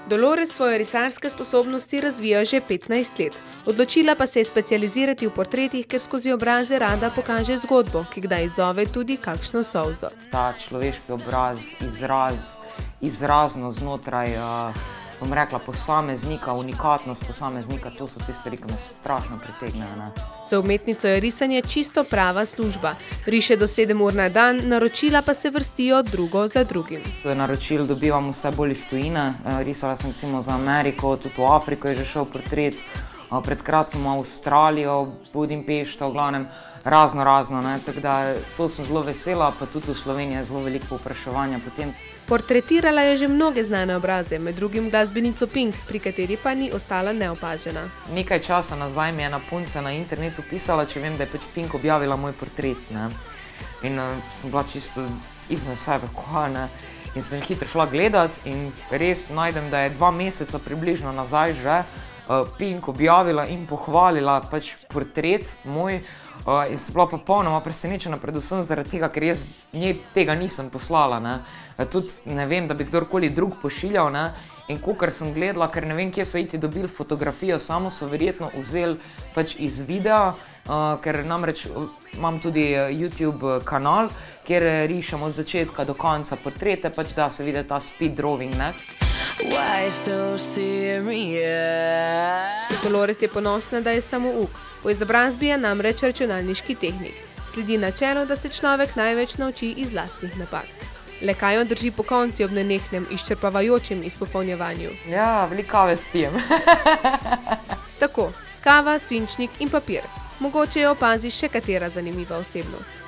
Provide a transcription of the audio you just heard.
Dolores svoje risarske sposobnosti razvija že 15 let. Odločila pa se je specializirati v portretih, ker skozi obraze rada pokaže zgodbo, ki kdaj izzove tudi kakšno solzo. Ta človeški obraz, izrazno znotraj, bom rekla, posameznika, unikatnost posameznika, to so te stvari, ki me strašno pritegnejo. Za umetnico je risanje čisto prava služba. Riše do 7 ur na dan, naročila pa se vrstijo drugo za drugim. Naročil dobivam vse bolj iz tujine. Risala sem recimo za Ameriko, tudi v Afriko je že šel portret, pred kratkim v Avstralijo, Budimpešto, v glavnem razno, tako da to sem zelo vesela, pa tudi v Sloveniji je zelo veliko povpraševanja potem. Portretirala je že mnoge znane obraze, med drugim glasbenico Pink, pri kateri pa ni ostala neopažena. Nekaj časa nazaj mi je ena punca na internetu pisala, če vem, da je pač Pink objavila moj portret. In sem bila čisto izmed sebe, in sem hitro šla gledat in res najdem, da je 2 meseca približno nazaj že Pink objavila in pohvalila pač portret moj, in sem bila popolnoma presenečena, predvsem zaradi tega, ker jaz njej tega nisem poslala. Tudi ne vem, da bi kdorkoli drug pošiljal, in kakor sem gledala, ker ne vem, kje so iti dobili fotografijo, samo so verjetno vzeli pač iz videa, ker namreč imam tudi YouTube kanal, kjer rišem od začetka do konca portrete, pač da se vidi ta speed drawing. Dolores je ponosna, da je samouk. Po izobrazbi je namreč računalniški tehnik. Sledi načelu, da se človek največ nauči iz lastnih napak. Le kaj jo drži pokonci ob nenehnem, izčrpavajočem izpopolnjevanju? Ja, veliko kave spijem. Tako, kava, svinčnik in papir. Mogoče jo opaziš še katera zanimiva osebnost.